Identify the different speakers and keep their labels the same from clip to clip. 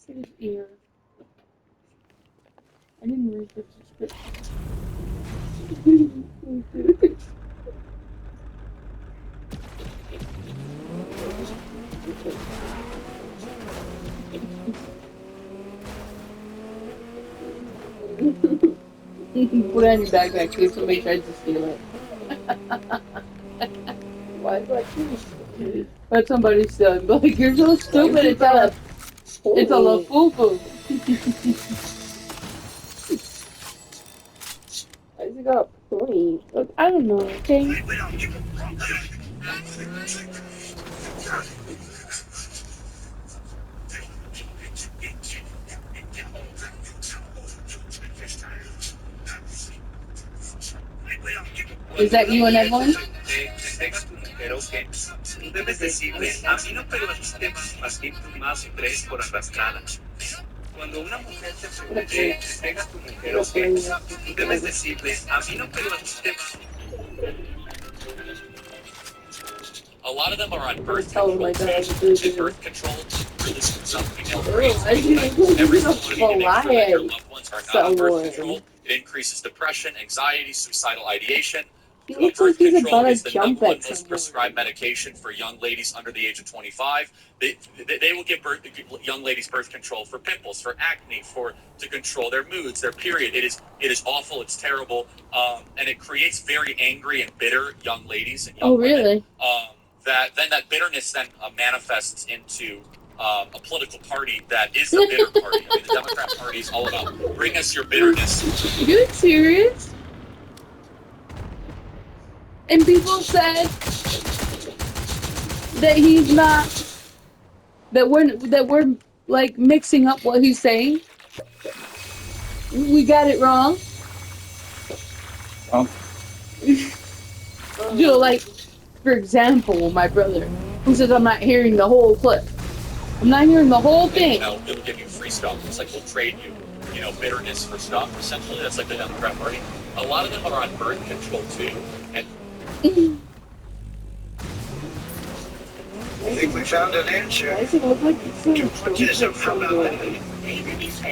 Speaker 1: His ear. I didn't read the description. Put it in your backpack too if somebody tries to steal it.
Speaker 2: Why do I choose?
Speaker 1: But somebody's stealing. Like, you're so stupid, it's a foo-foo.
Speaker 2: Why has it got point?
Speaker 1: Look, I don't know, okay? Is that you and everyone?
Speaker 3: Debes decirle, a mí no permitiste más que más tres por arrastrada. Cuando una mujer te pregunte, ¿pega tu mujer o qué? Debes decirle, a mí no permitiste. A lot of them are on birth control. And birth control releases some female brains. Every one of their loved ones are not on birth control. It increases depression, anxiety, suicidal ideation.
Speaker 1: He looks like he's about to jump at
Speaker 3: most prescribed medication for young ladies under the age of 25. They will give young ladies birth control for pimples, for acne, to control their moods, their period. It is awful. It's terrible, and it creates very angry and bitter young ladies and young
Speaker 1: really?
Speaker 3: women. That bitterness then manifests into a political party that is the bitter party. I mean, the Democrat Party is all about bring us your bitterness.
Speaker 1: Are you serious? And people said that he's not, that we're like mixing up what he's saying. We got it wrong. You know, like, for example, my brother, who says I'm not hearing the whole clip. I'm not hearing the whole thing.
Speaker 3: It'll give you free stuff. It's like we'll trade you, bitterness for stuff. Essentially, that's like the Democrat Party. A lot of them are on birth control too, and.
Speaker 4: I think we found an answer.
Speaker 2: Why does it look like it's
Speaker 4: to autism from LA.
Speaker 1: Maybe he is.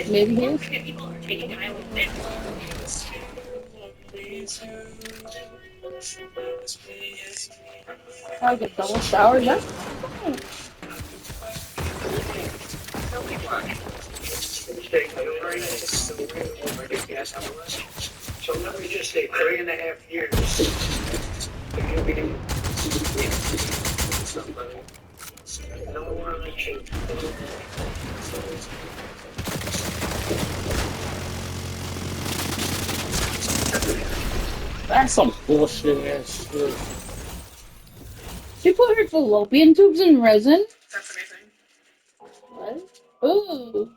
Speaker 1: I get double shower now.
Speaker 4: So let me just say 3.5 years. No religion.
Speaker 5: That's some bullshit ass shit.
Speaker 1: She put her fallopian tubes in resin?
Speaker 6: That's amazing.
Speaker 1: What? Ooh.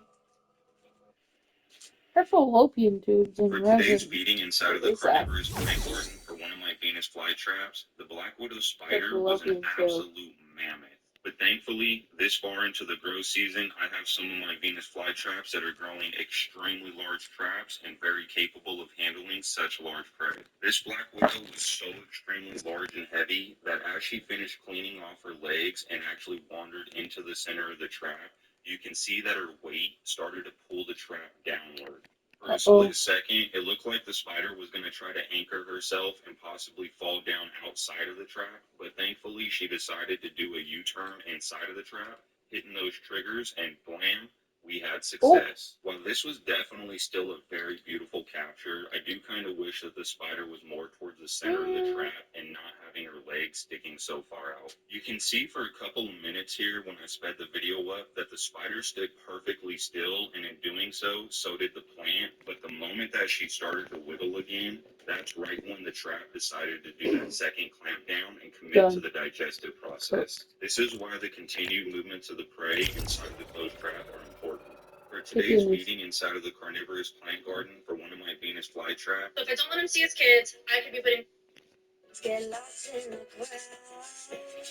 Speaker 1: Her fallopian tubes in
Speaker 7: For
Speaker 1: resin.
Speaker 7: today's meeting inside of the carnivorous plant garden for one of my Venus flytraps, the black widow spider was an absolute mammoth. But thankfully, this far into the grow season, I have some of my Venus flytraps that are growing extremely large traps and very capable of handling such large prey. This black widow was so extremely large and heavy that as she finished cleaning off her legs and actually wandered into the center of the trap, you can see that her weight started to pull the trap downward. For a split second, it looked like the spider was going to try to anchor herself and possibly fall down outside of the trap, but thankfully she decided to do a U-turn inside of the trap, hitting those triggers, and blam, we had success. While this was definitely still a very beautiful capture, I do kind of wish that the spider was more towards the center of the trap and not having her legs sticking so far out. You can see for a couple of minutes here when I sped the video up that the spider stood perfectly still, and in doing so, so did the plant, but the moment that she started to wiggle again, that's right when the trap decided to do that second clamp down and commit to the digestive process. This is why the continued movements of the prey inside the closed trap are important. For today's meeting inside of the carnivorous plant garden for one of my Venus flytraps.
Speaker 6: So if I don't let him see his kids, I could be putting.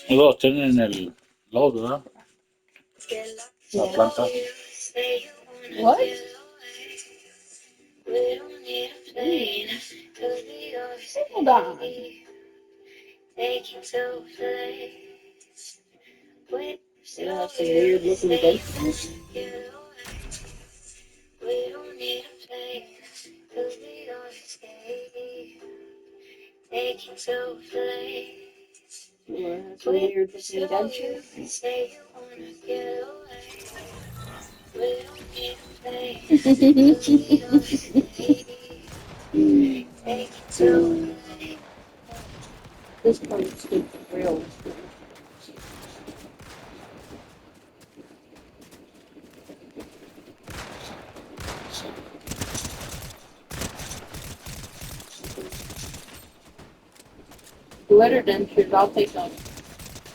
Speaker 5: Los tienen en el lodo, ¿verdad? La planta.
Speaker 1: What? Hold on.
Speaker 2: Yeah, some weird looking ghosts. Yeah, so you're just an adventure. This part's good for real.
Speaker 1: Glitter dentures, I'll take them.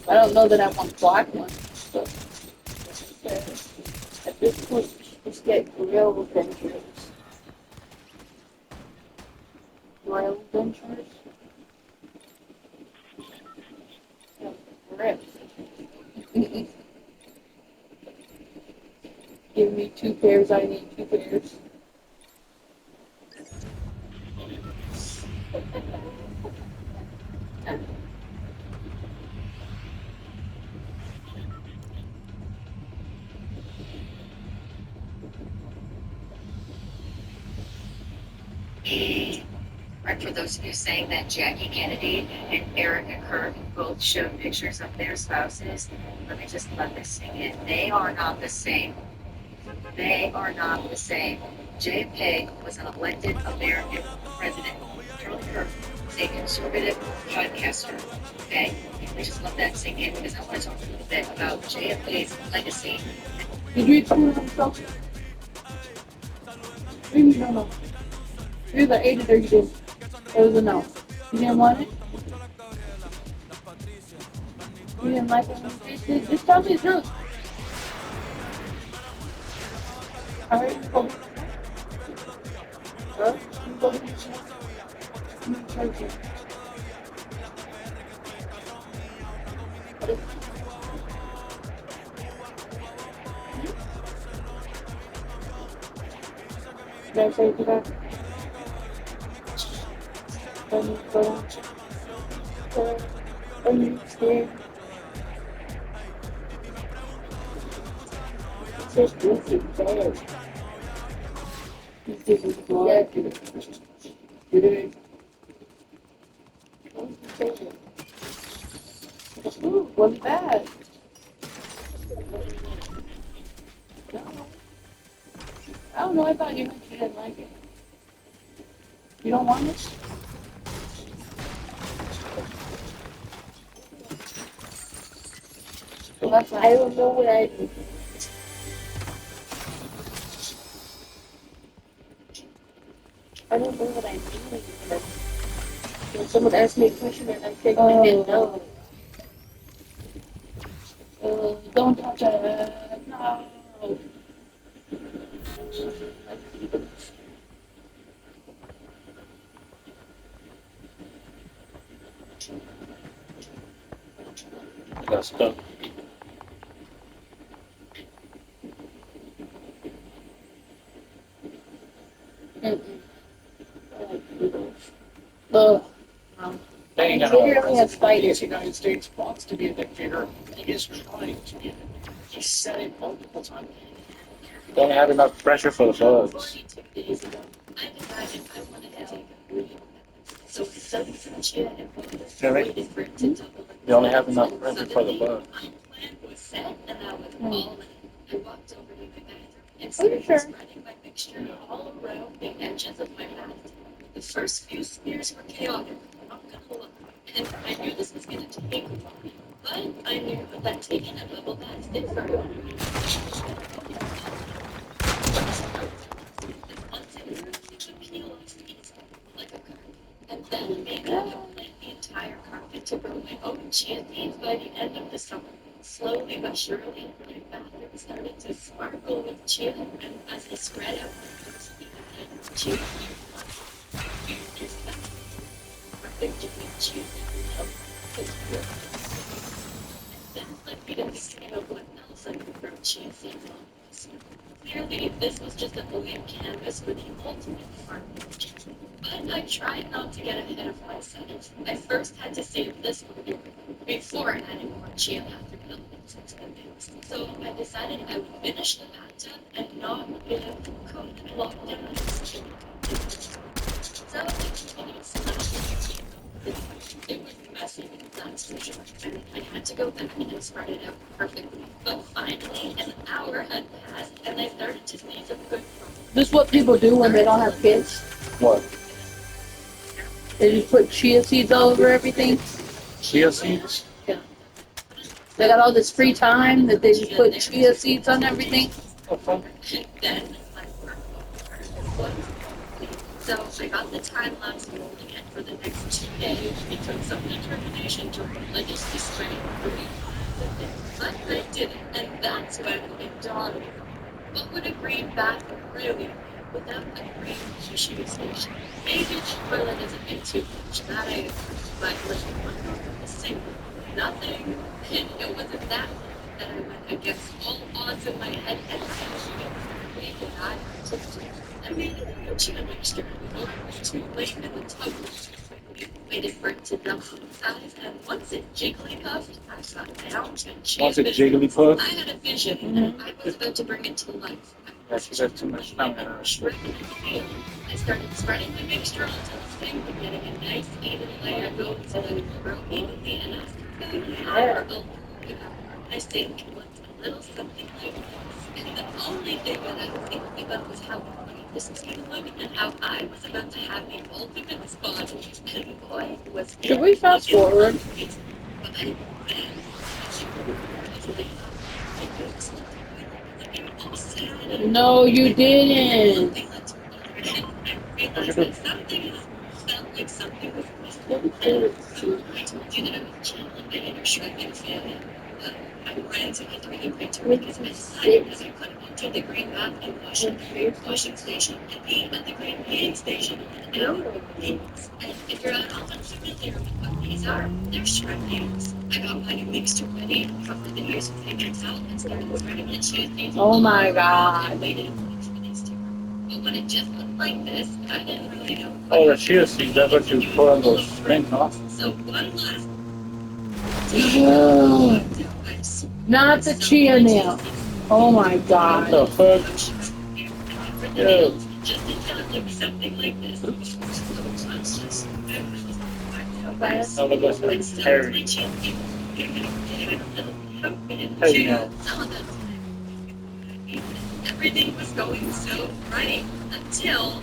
Speaker 1: I don't know that I want black ones, but
Speaker 2: At this point, just get real dentures.
Speaker 1: grill dentures.
Speaker 2: Rip.
Speaker 1: Give me 2 pairs, I need 2 pairs.
Speaker 8: Right, for those of you saying that Jackie Kennedy and Erica Kirk both showed pictures of their spouses, let me just let this sink in. They are not the same. They are not the same. JFK was an elected American president. Charlie Kirk is a conservative podcaster. Okay? I just let that sink in because I want to talk a little bit about JFK's legacy.
Speaker 1: Did you eat some of them stuff? Maybe no. You either ate it or you didn't. It was a no. You didn't want it? You didn't like it when you tasted it? Just tell me the truth. I heard you go. Huh? You go. I'm trying to. Did I say it to that? Are you scared? It's just goofy bad. This is blood. It is. Ooh, what's bad? No. I don't know, I thought you mentioned you didn't like it. You don't want it? Well, that's
Speaker 2: I don't know what I do. I don't know what I mean. When someone asks me a question and I say I didn't know.
Speaker 1: Don't touch it. No.
Speaker 5: I got stuck. Dang, I
Speaker 2: Literally have spiders.
Speaker 9: The United States wants to be a dictator. He is trying to be a dictator. He said it multiple times.
Speaker 5: don't have enough pressure for the bugs.
Speaker 8: 42 days ago, I decided I wanted to take a break. So suddenly,
Speaker 5: Really? You only have enough pressure for the bugs.
Speaker 8: my plan was set, and I was all in. I walked over to the bathroom and
Speaker 1: Are you
Speaker 8: started
Speaker 1: sure?
Speaker 8: spreading my mixture all around the edges of my mouth. The first few smears were chaotic, I'm not gonna lie, and I knew this was gonna take a while. But I knew that taking a bubble bath did for me. Once it would peel off easily, like a carpet. And then maybe I would plant the entire carpet to grow my own chia seeds by the end of the summer. Slowly but surely, my bathroom started to sparkle with chia, and as I spread out my first chia perfect to be chia is good. Then let me understand what else I could grow chia seeds on. Clearly, this was just a blank canvas for the ultimate farm. But I tried not to get ahead of myself. I first had to save this one before adding more chia after building into the mix. So I decided I would finish the bathtub and not get cooked lockdown. So I continued splashing the decision. And I had to go back and I started out perfectly. But finally, an hour had passed and I started to make a good
Speaker 1: This is what people do when they don't have kids.
Speaker 5: What?
Speaker 1: They just put chia seeds all over everything.
Speaker 5: Chia seeds?
Speaker 1: They got all this free time that they just put chia seeds on everything.
Speaker 8: then my work was. So I got the time lapse rolling in for the next 2 days. It took some determination to religiously spread the week. But I did it, and that's when it dawned on me. What would a green bath really be without a green tissue station? Maybe toilet is a bit too much, that I agree. But let's the same. Nothing. It wasn't that I went against all odds in my head and I made it not I made it a chia mixture. It was too late in the tub. Waited for it to dump in size, and once it jiggly puffed, I sat down and chia.
Speaker 5: Once it jiggly puff?
Speaker 8: I had a vision, and I was about to bring it to life.
Speaker 5: Yeah, she got too much time in her.
Speaker 8: I started spreading the mixture onto the thing, getting a nice even layer going so that it would grow evenly enough. I think it was a little something like this. And the only thing that I was thinking about was how funny this was going to look and how I was about to have the ultimate spot. And boy, was
Speaker 1: Should we fast forward? No, you didn't.
Speaker 8: I ran to get the picture because my son as I put him onto the green bath and washing station and me at the green peeing station. And if you're at all unfamiliar with what these are, they're shred peas. I got my mixture ready, covered the ears with fingers out, and started spreading the chia seeds.
Speaker 1: Oh my god.
Speaker 8: I waited for these two. But when it just looked like this, I didn't really know.
Speaker 5: Oh, the chia seeds, that's what you put on those strings, huh?
Speaker 8: So one last.
Speaker 1: Not the chia now. Oh my god.
Speaker 5: What the fuck? Yeah.
Speaker 8: Just it sounds like something like this.
Speaker 5: Some of us like Harry. Hey, now.
Speaker 8: Everything was going so right until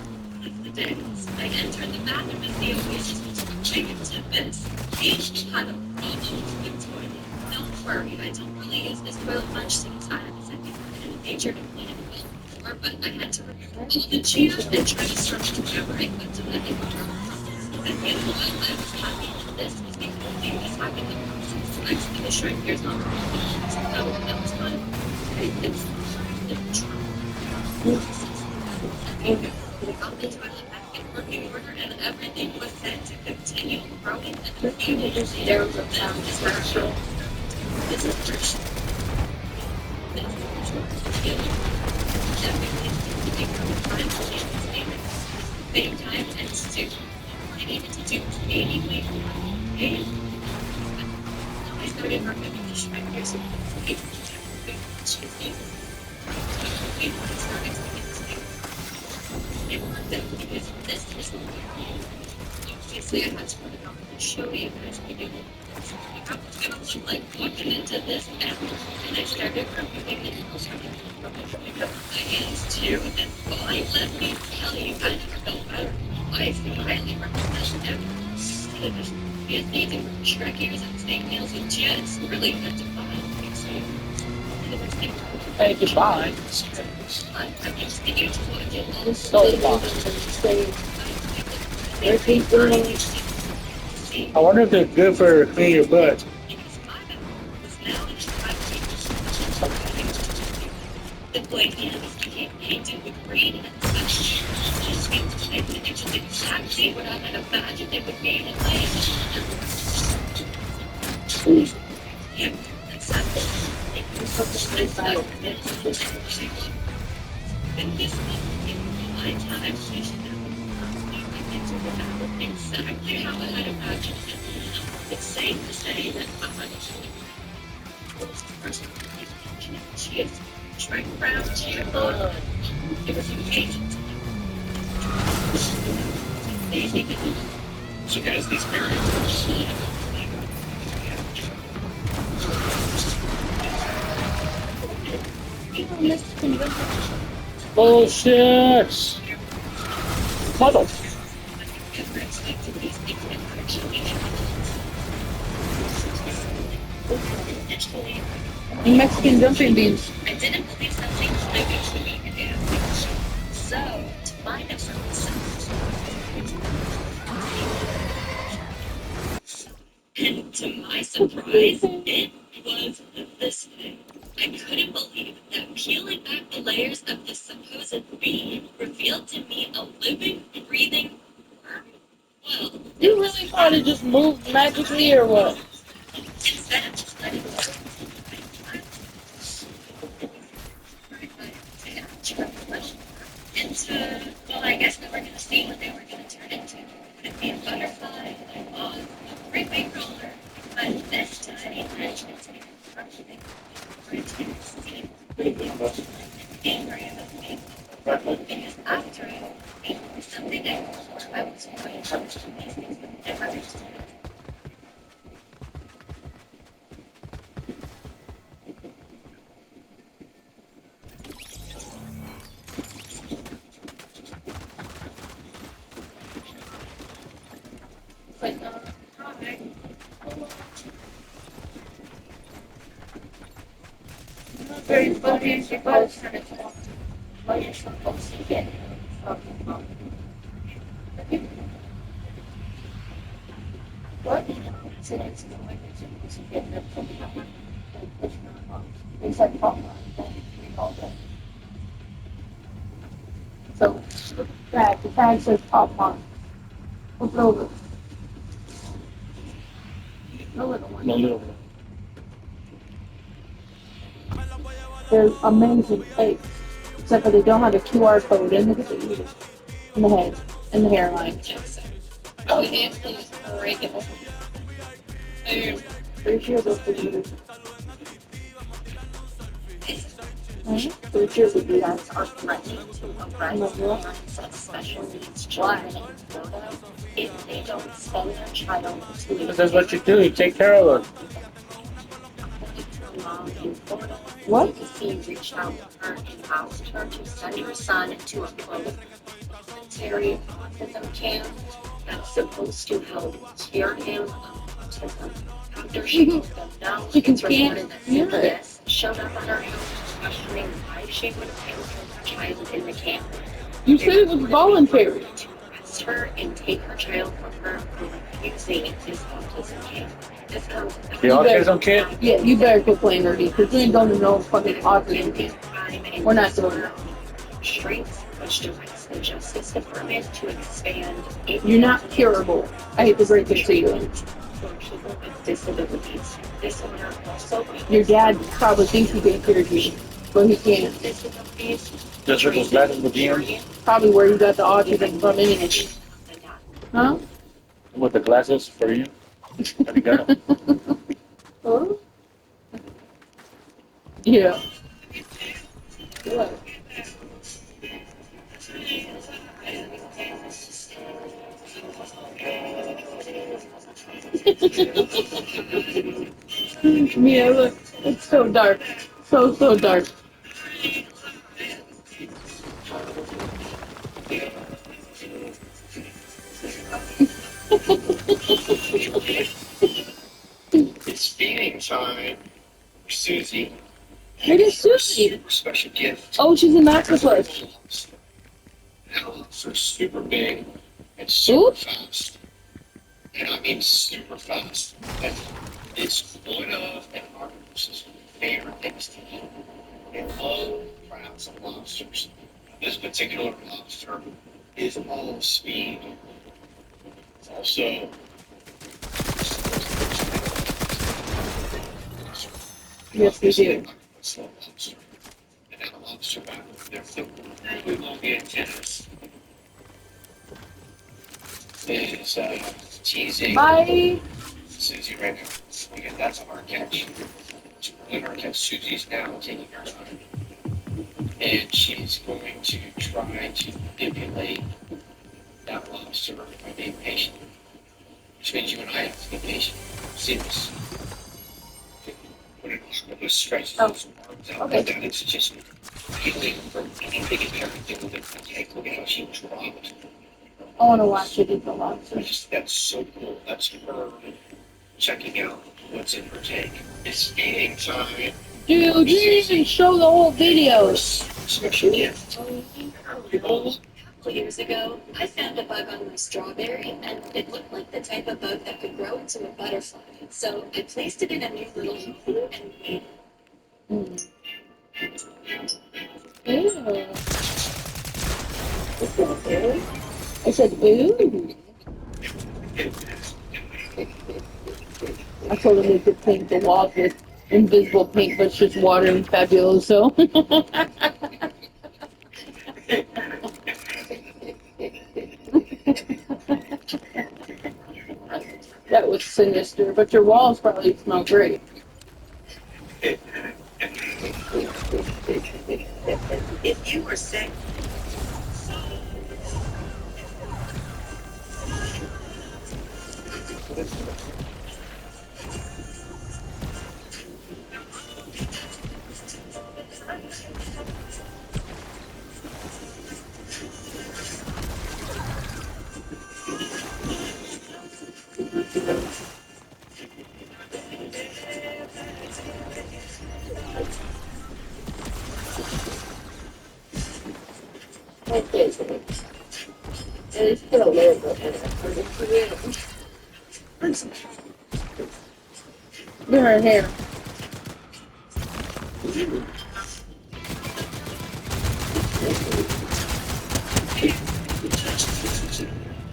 Speaker 8: the day I entered the bathroom and the oasis was big into this. Each had a problem with toilet. Don't worry, I don't really use this toilet much since I have a second in nature to clean it well before, but I had to remove all the chia and try to search whatever I could to let it go. And you know what? I was happy that this was the only thing that happened in the process. So next to the shrink, here's not that was fun. It's we got the toilet back in working order and everything was set to continue growing and a few days later the sound is special. This is first. This is everything to be growing finally at the same time and soon. I needed to do 80 weeks and I started removing the shrinkers and obviously I had to put it on and show you guys what it was going to look like walking into this bathroom. And I started removing it and started removing my hands too. And boy, let me tell you, I never felt better. I highly recommend it. These amazing shrek ears and snake nails with chia, it's really good to find.
Speaker 5: Hey, goodbye.
Speaker 8: I'm used to use what you
Speaker 1: It's so fun.
Speaker 5: I wonder if they're good for clean your butt.
Speaker 8: The blade hands became painted with green and such. Which is exactly what I had imagined it would be in life. Yeah, exactly. And this my time exactly how I had imagined it. It's safe to say that she is trying around here. It was engaged. So guys, these parents Even Mexican jumping.
Speaker 5: Bullshit! Mother.
Speaker 1: Mexican jumping beans.
Speaker 8: I didn't believe something I wish we could do. So, to find out for myself. And to my surprise, it was this thing. I couldn't believe that peeling back the layers of the supposed bean revealed to me a living, breathing worm. Well,
Speaker 2: You really thought to just move magically or what?
Speaker 8: instead of just letting it go, into, well, I guess we were going to see what they were going to turn into. Could it be a butterfly, a moth, a great big roller? But this time, I actually take a functioning for it to see angry with me. Because after it was something I was quite close to these things would never understand. But not very funny. She was kind of why you're supposed to get what? So it's the way you're supposed to get them from it's like pop all that.
Speaker 1: So, the tag says Pop Mart. What's over? No little one.
Speaker 5: No little one.
Speaker 1: They're amazing cakes. Except for they don't have a QR code in the head, in the hairline.
Speaker 8: Oh, yeah, please, regular.
Speaker 1: Pretty sure those would be pretty sure would be that.
Speaker 8: Are threatening to arrest parents of special needs children in Florida if they don't send their child to
Speaker 5: This is what you do. You take care of her.
Speaker 8: mom in Florida.
Speaker 1: What?
Speaker 8: He reached out to her and asked her to send her son to a quote Terry autism camp that's supposed to help cure him of autism. After she told them no,
Speaker 1: She can
Speaker 8: it's reported that
Speaker 1: hear it.
Speaker 8: CBS showed up at her house questioning why she would enroll her child in the camp.
Speaker 1: You said it was voluntary.
Speaker 8: To arrest her and take her child from her for refusing his autism camp. This comes
Speaker 5: The autism kid?
Speaker 1: Yeah, you better quit playing her because you ain't gonna know fucking autism. We're not doing that.
Speaker 8: Streets, which directs the Justice Department to expand.
Speaker 1: You're not curable. I hate to break it to you.
Speaker 8: For people with disabilities. This order also.
Speaker 1: Your dad probably thinks he can cure you, but he can't.
Speaker 8: Disabilities.
Speaker 5: Just with those glasses with the ears?
Speaker 1: Probably where you got the autism from anyway. Huh?
Speaker 5: With the glasses for you? Have you got them?
Speaker 1: Huh? Yeah. What? Yeah, look, it's so dark. So dark.
Speaker 9: It's feeding time, Susie.
Speaker 1: It is Susie.
Speaker 9: Super special gift.
Speaker 1: Oh, she's an octopus.
Speaker 9: Owls are super big and super
Speaker 1: Ooh.
Speaker 9: fast. And I mean super fast. And it's one of an octopus's favorite things to eat. They love crabs and lobsters. This particular lobster is all speed. It's also
Speaker 1: Yes, we do.
Speaker 9: slow lobster. And that lobster back, they're really long antennas. Is teasing
Speaker 1: Bye.
Speaker 9: Susie right now. Because that's our catch. It's our catch. Susie's now taking her time. And she's going to try to manipulate that lobster by being patient. Which means you and I have to be patient. See this? When an octopus stretches its arm So
Speaker 2: Okay.
Speaker 9: that it's just healing from anything and everything with it. Like, look at how she dropped.
Speaker 2: I want to watch it if I want to.
Speaker 9: That's so cool. That's her checking out what's in her tank. It's feeding time.
Speaker 2: Dude, you didn't even show the whole video.
Speaker 9: Especially if
Speaker 8: A couple years ago, I found a bug on my strawberry, and it looked like the type of bug that could grow into a butterfly. So I placed it in a new little hole and waited.
Speaker 2: Ew. I said, ooh. I told him we could paint the walls with invisible paint, but it's just water and Fabuloso. That was sinister, but your walls probably smell great.
Speaker 8: If you were sick,
Speaker 2: Okay, so it's still a little bit in it. Look at her hair.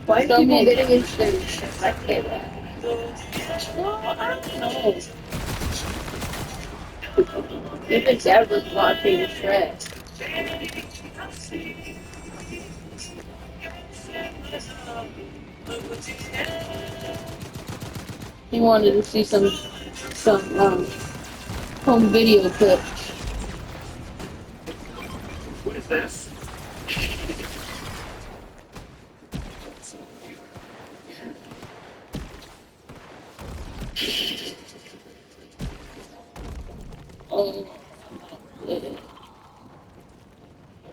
Speaker 8: why
Speaker 2: So
Speaker 8: people
Speaker 2: many-
Speaker 8: getting into their I can't.
Speaker 2: I don't know. Even Dad was watching Shrek. He wanted to see some home video clips.
Speaker 9: what is this?
Speaker 2: Oh, yeah.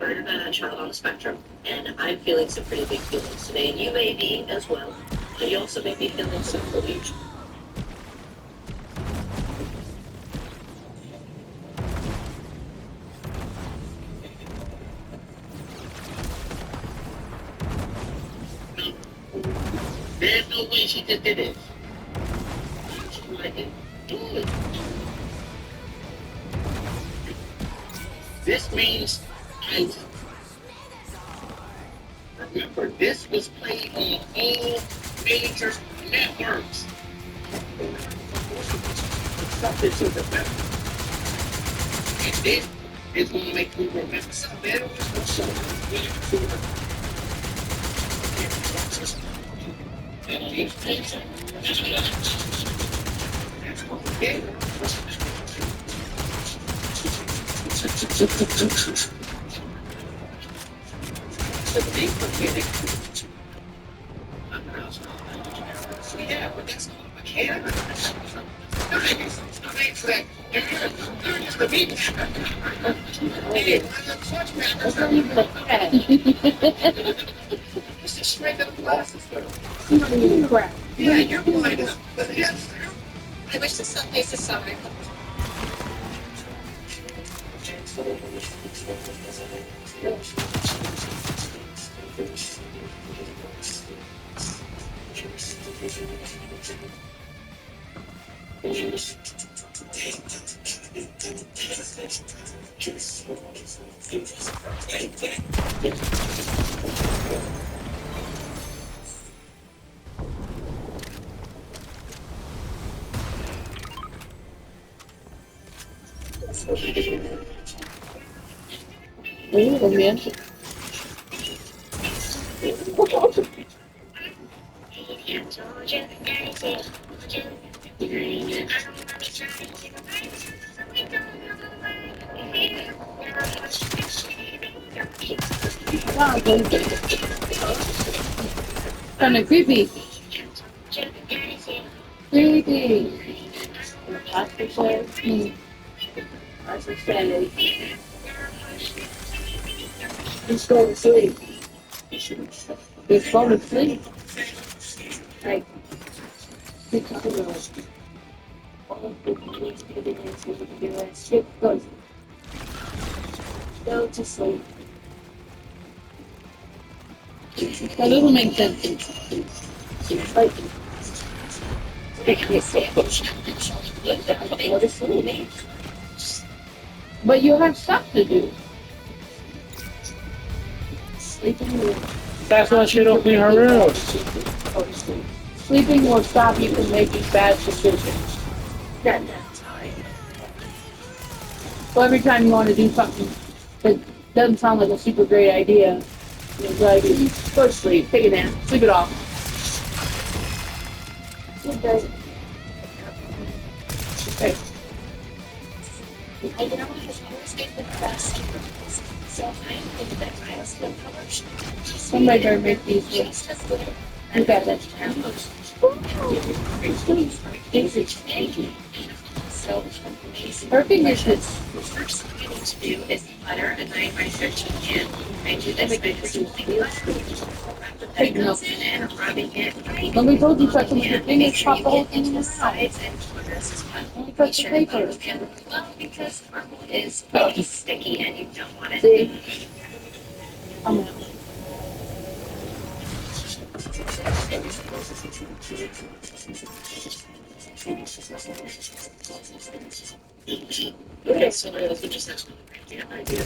Speaker 8: I'm a child on the spectrum, and I'm feeling some pretty big feelings today, and you may be as well. And you also may be feeling some confusion.
Speaker 9: There's no way she just did it. This means I remember this was played on all major networks. Something to remember. And this is going to make me remember some better or something. And these things okay. Yeah, but that's not a mechanic.
Speaker 2: That's not even a cat.
Speaker 9: It's just straight up glasses.
Speaker 2: You don't even crap.
Speaker 9: Yeah, you're blind. Yes.
Speaker 8: I wish the sun faces summer.
Speaker 2: Ooh, man. Wow, kind of creepy. Creepy. Pastor says, That's insanity. Just go to sleep. Just go to sleep. Like, go to sleep.
Speaker 1: That doesn't make sense.
Speaker 2: Like, go to sleep.
Speaker 1: But you have stuff to do.
Speaker 2: Sleeping.
Speaker 5: That's why she don't clean her room.
Speaker 1: Sleeping will stop you from making bad decisions. So every time you want to do something that doesn't sound like a super great idea, it's like, go to sleep, take a nap, sleep it off.
Speaker 2: Okay.
Speaker 8: I know I have always made the best choices, so I think that I was the colors.
Speaker 1: Somebody better make these work.
Speaker 8: Just as good.
Speaker 1: Look at that.
Speaker 8: So,
Speaker 1: Her fingertips.
Speaker 8: the first thing I need to do is butter a 9x13 pan. I do this by just taking the pickles in and rubbing it right.
Speaker 1: Nobody told you touch them with your
Speaker 8: And
Speaker 1: fingers,
Speaker 8: make sure
Speaker 1: pop
Speaker 8: you
Speaker 1: the whole
Speaker 8: get
Speaker 1: thing
Speaker 8: into
Speaker 1: in
Speaker 8: the
Speaker 1: the mouth.
Speaker 8: sides and corners as well.
Speaker 1: Only
Speaker 8: Make
Speaker 1: touch the
Speaker 8: sure you
Speaker 1: paper.
Speaker 8: butter the pan really well because caramel is sticky and you don't want it.
Speaker 1: See? I'm out.
Speaker 8: Okay, so we just have to idea.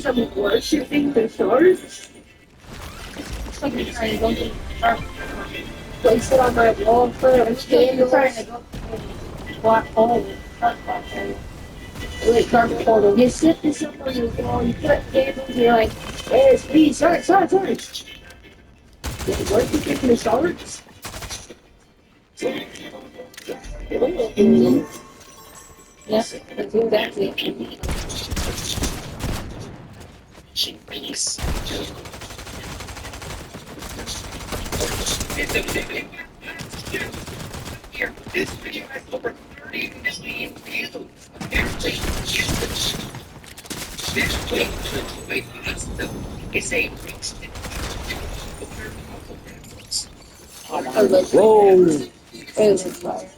Speaker 2: Some worshipping the stars.
Speaker 1: Somebody's trying to go to the park.
Speaker 2: Place it on my wall for a
Speaker 1: You're trying to
Speaker 2: candle.
Speaker 1: go to the black hole. Dark black hole. Wait, dark portal.
Speaker 2: You set this up on your wall, you put candles, and you're like, hey, please, sorry. Worshipping the stars?
Speaker 1: Mm-hmm. Yeah, that's exactly it.
Speaker 5: Roll.
Speaker 1: It was like,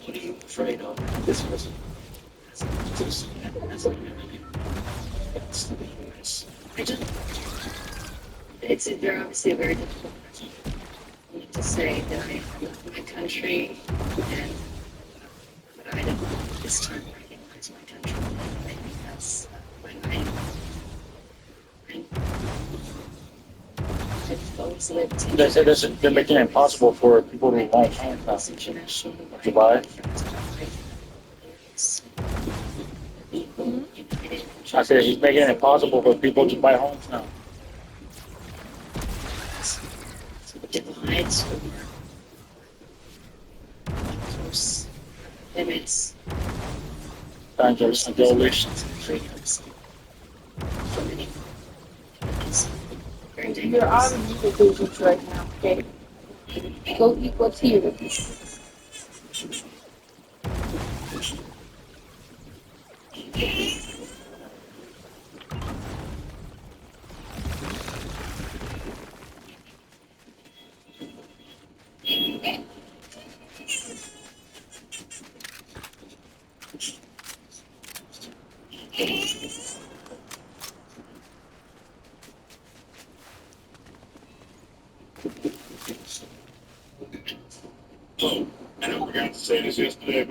Speaker 9: What are you afraid of? This was
Speaker 8: They're obviously very difficult to say that I love my country and but I don't this time recognize my country. I think that's when I've always lived in
Speaker 5: They said they're making it impossible for people to buy homes now.
Speaker 8: international
Speaker 5: Dubai? I said he's making it impossible for people to buy homes now.
Speaker 8: divides or close limits
Speaker 5: Trying to
Speaker 8: situations and freedoms for many. It's very
Speaker 1: you're
Speaker 8: dangerous.
Speaker 1: out of negotiations right now, okay? Go eat what's here.
Speaker 9: I know we got to say this yesterday,